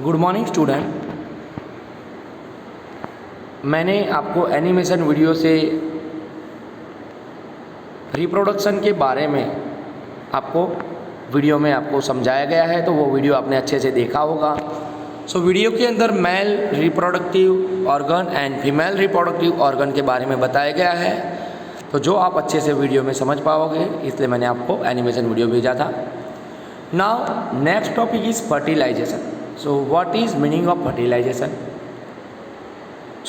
Good morning student. मैंने आपको animation video से रिप्रोडक्शन के बारे में आपको वीडियो में आपको समझाया गया है, तो वो वीडियो आपने अच्छे से देखा होगा। वीडियो के अंदर male reproductive organ and female reproductive organ के बारे में बताया गया है, तो जो आप अच्छे से वीडियो में समझ पाओगे, इसलिए मैंने आपको एनिमेशन वीडियो भेजा था। Now next topic is fertilization. So what is meaning of fertilization?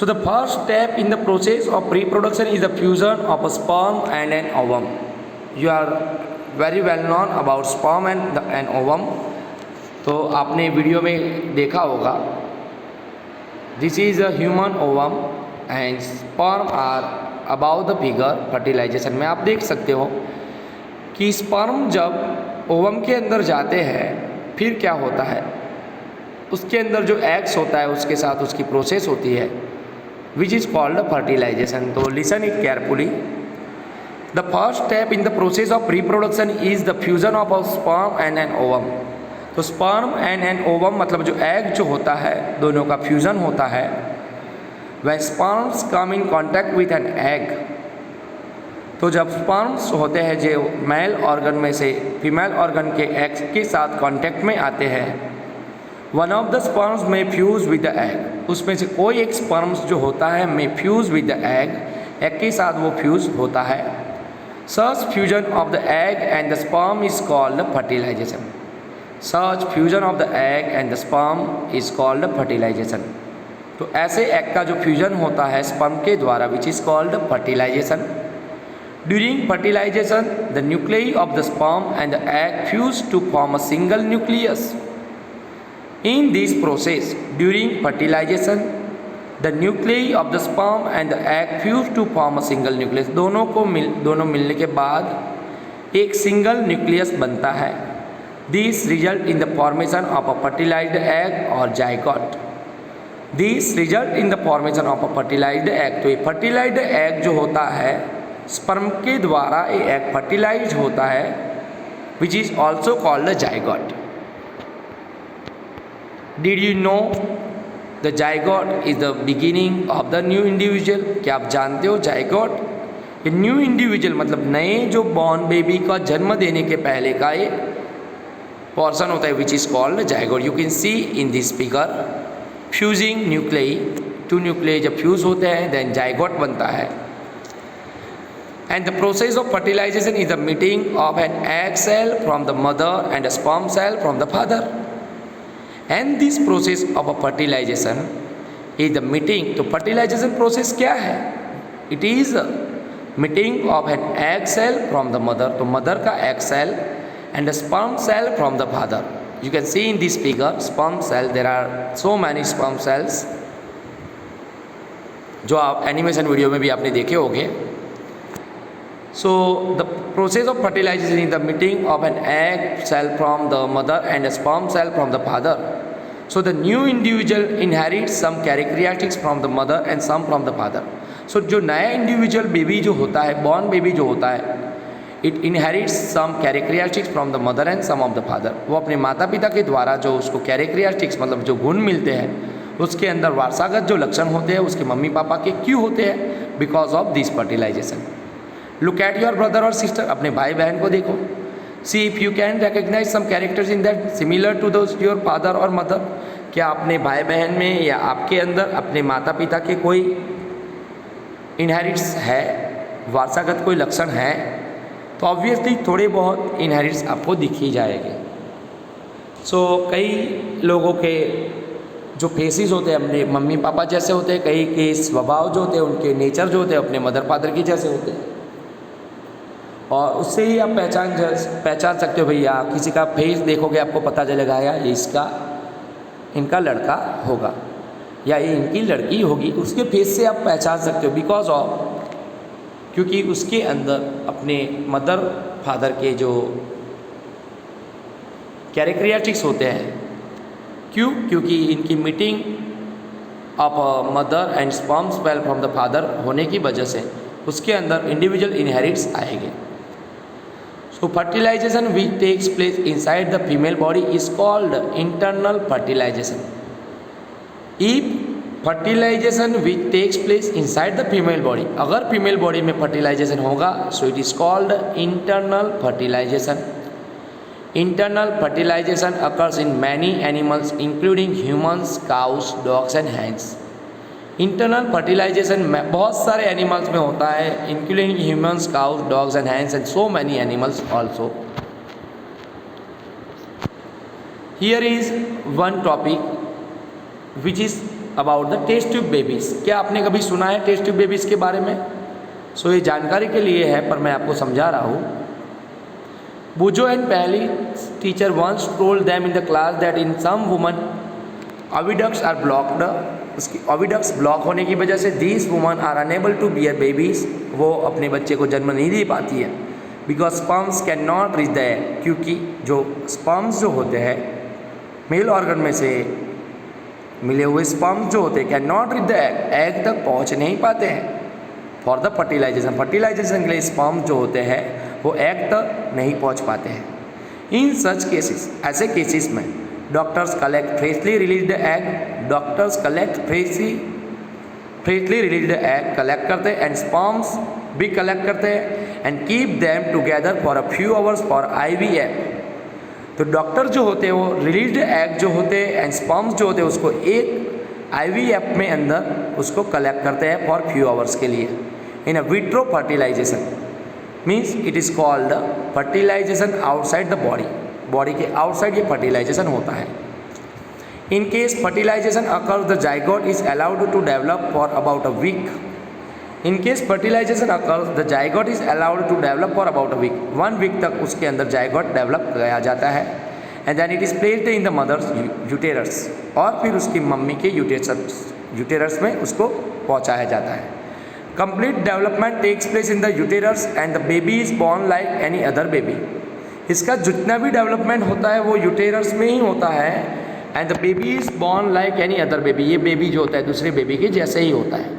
So the first step in the process of reproduction is the fusion of a sperm and an ovum. You are very well known about sperm and ovum. तो आपने video में देखा होगा, this is a human ovum and sperm are above the figure fertilization में आप देख सकते हो कि स्पर्म जब ओवम के अंदर जाते हैं फिर क्या होता है, उसके अंदर जो एग्स होता है उसके साथ उसकी प्रोसेस होती है विच इज़ कॉल्ड फर्टिलाइजेशन। तो listen it carefully. The first step in the process of reproduction is the fusion of a sperm and an ovum. तो स्पर्म एंड एन ओवम मतलब जो एग जो होता है दोनों का फ्यूजन होता है। When sperms come in contact with an egg, तो जब स्पर्म्स होते हैं जो मेल ऑर्गन में से फीमेल ऑर्गन के एग्स के साथ कॉन्टैक्ट में आते हैं, वन ऑफ द स्पर्म्स में फ्यूज विद द एग, उसमें से कोई एक स्पर्म्स जो होता है में fuse with the egg, egg के साथ वो फ्यूज होता है। Such fusion of the egg and the sperm is called fertilization. Such fusion of the egg and the sperm is called fertilization. तो ऐसे एग का जो फ्यूजन होता है स्पर्म के द्वारा which is called fertilization. During fertilization the nucleus of the sperm and the egg fuse to form a single nucleus. In this process, during fertilization, the nuclei of the sperm and the egg fuse to form a single nucleus. दोनों मिलने के बाद एक single nucleus बनता है। This result in the formation of a fertilized egg or zygote. This result in the formation of a fertilized egg. तो ये fertilized egg जो होता है स्पर्म के द्वारा ये एग फर्टिलाइज होता है which is also called a zygote. Did you know the zygote is the beginning of the new individual? क्या आप जानते हो जाइगोट ये न्यू इंडिविजुअल मतलब नए जो बॉर्न बेबी का जन्म देने के पहले का ये पोर्शन होता है which is called zygote. You can see in this figure fusing nuclei, two nuclei जब फ्यूज होते हैं देन जाइगोट बनता है। And the process of fertilization is the meeting of an egg cell from the mother and a sperm cell from the father. And this process of a fertilization is the meeting। तो fertilization process क्या है? It is a meeting of an egg cell from the mother, तो mother का egg cell and a sperm cell from the father. You can see in this figure sperm cell, there are so many sperm cells जो आप animation video में भी आपने देखे होंगे। So the process of fertilization is the meeting of an egg cell from the mother and a sperm cell from the father. So the new individual inherits some characteristics from the mother and some from the father. So जो नया individual baby जो होता है, born baby जो होता है, it inherits some characteristics from the mother and some of the father। वो अपने माता पिता के द्वारा जो उसको characteristics मतलब जो गुण मिलते हैं उसके अंदर वारसागत जो लक्षण होते हैं उसके मम्मी पापा के क्यों होते हैं, because of this fertilization. Look at your brother और सिस्टर, अपने भाई बहन को देखो। See if you can recognize some characters in that similar to those your father और मदर। क्या अपने भाई बहन में या आपके अंदर अपने माता पिता के कोई इनहेरिट्स है, वारसागत कोई लक्षण है, तो ऑब्वियसली थोड़े बहुत इनहेरिट्स आपको दिख ही जाएंगे। कई लोगों के जो फेसेस होते हैं अपने मम्मी पापा जैसे होते हैं, कई के स्वभाव जो होते हैं उनके नेचर जो होते हैं अपने मदर फादर की जैसे होते हैं, और उससे ही आप पहचान सकते हो। भैया किसी का फेस देखोगे आपको पता चलेगा यार ये इनका लड़का होगा या ये इनकी लड़की होगी, उसके फेस से आप पहचान सकते हो बिकॉज ऑफ क्योंकि उसके अंदर अपने मदर फादर के जो कैरेक्टरिस्टिक्स होते हैं। क्योंकि इनकी meeting of mother and sperm cell from the father होने की वजह से उसके अंदर इंडिविजुअल इनहेरिट्स आएंगे। So fertilization which takes place inside the female body is called internal fertilization. If fertilization which takes place inside the female body, अगर female body में fertilization होगा so it is called internal fertilization. Internal fertilization occurs in many animals including humans, cows, dogs and hands. Internal fertilization में बहुत सारे animals में होता है, including humans, cows, dogs and hands and so many animals also. Here is one topic which is about the test tube babies. क्या आपने कभी सुना है टेस्ट ट्यूब बेबीज़ के बारे में? सो ये जानकारी के लिए है पर मैं आपको समझा रहा हूँ। Boojho and Paheli teacher once told them in the class that in some woman oviducts are blocked. उसकी ओविडक्ट्स ब्लॉक होने की वजह से these woman are unable to bear babies, वो अपने बच्चे को जन्म नहीं दे पाती है। Because sperms can not reach the egg, क्योंकि जो स्पर्म्स जो होते हैं मेल ऑर्गन में से मिले हुए स्पर्म्स जो होते हैं can not reach the egg, egg तक पहुंच नहीं पाते हैं फॉर द फर्टिलाइजेशन। फर्टिलाइजेशन के लिए स्पर्म्स जो होते हैं वो एग तक नहीं पहुंच पाते हैं। इन सच केसेस, ऐसे केसेस में doctors collect freshly released egg, doctors collect freshly released egg collect करते हैं एंड स्पर्म्स भी कलेक्ट करते हैं and keep them together for a few hours for IVF। तो डॉक्टर जो होते हैं वो रिलीज्ड एग जो होते हैं एंड स्पर्म्स जो होते हैं उसको एक IVF में अंदर उसको कलेक्ट करते हैं फॉर फ्यू आवर्स के लिए। In a vitro fertilization means it is called fertilization outside the body, body के आउटसाइड ये फर्टिलाइजेशन होता है। In case fertilization occurs the zygote is allowed to develop for about a week. In case fertilization occurs the zygote is allowed to develop for about a week, 1 week तक उसके अंदर zygote develop किया जाता है and then it is placed in the mother's uterus, और फिर उसकी mummy के यूटेरस में उसको पहुंचाया जाता है। Complete development takes place in the uterus and the baby is born like any other baby. इसका जितना भी डेवलपमेंट होता है वो यूटेरस में ही होता है and the baby is born like any other baby, ये बेबी जो होता है दूसरे बेबी के जैसे ही होता है।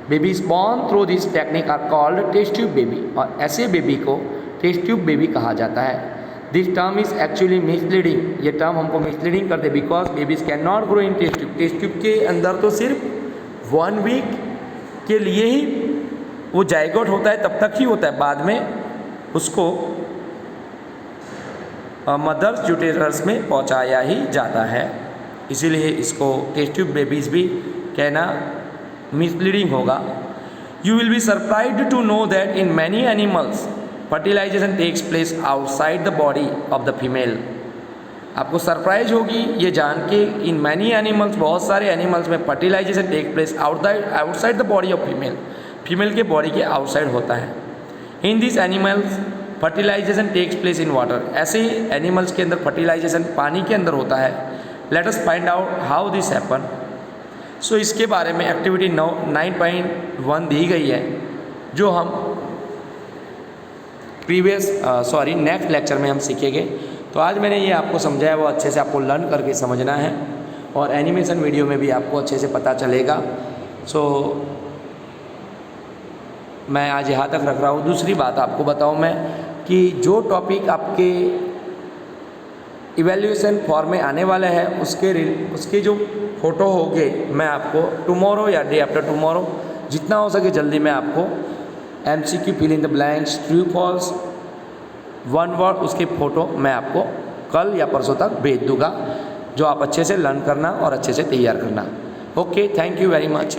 Baby is born through this technique are called test tube baby, और ऐसे बेबी को टेस्ट ट्यूब बेबी कहा जाता है। This term is actually misleading, ये टर्म हमको मिसलीडिंग करते because babies can not grow in test tube. Test tube के अंदर तो सिर्फ 1 वीक के लिए ही वो जाइगोट होता है, तब तक ही होता है, बाद में उसको मदर्स यूटेरस में पहुंचाया ही जाता है। इसीलिए इसको टेस्ट ट्यूब बेबीज़ भी कहना मिसलीडिंग होगा। You will be surprised to know that in many animals fertilization takes place outside the body of the female. आपको सरप्राइज होगी ये जान के इन मैनी एनिमल्स, बहुत सारे एनिमल्स में fertilization take place outside the body of female, female के body के आउटसाइड होता है। In this animals fertilization takes place in water, ऐसे एनिमल्स के अंदर फर्टिलाइजेशन पानी के अंदर होता है। Let us find out how this happen. So इसके बारे में एक्टिविटी 9.1 दी गई है जो हम नेक्स्ट लेक्चर में हम सीखेंगे। तो आज मैंने ये आपको समझाया वो अच्छे से आपको लर्न करके समझना है और एनिमेशन वीडियो में भी आपको अच्छे से पता चलेगा। सो मैं आज यहाँ तक रख रहा हूँ। दूसरी बात आपको बताऊँ मैं कि जो टॉपिक आपके इवैल्यूएशन फॉर्म में आने वाले हैं उसके जो फ़ोटो होंगे मैं आपको टुमारो या डे आफ्टर टुमारो जितना हो सके जल्दी मैं आपको MCQ fill in the blanks, true false, 1 word उसके फ़ोटो मैं आपको कल या परसों तक भेज दूँगा, जो आप अच्छे से लर्न करना और अच्छे से तैयार करना। Okay, thank you very much.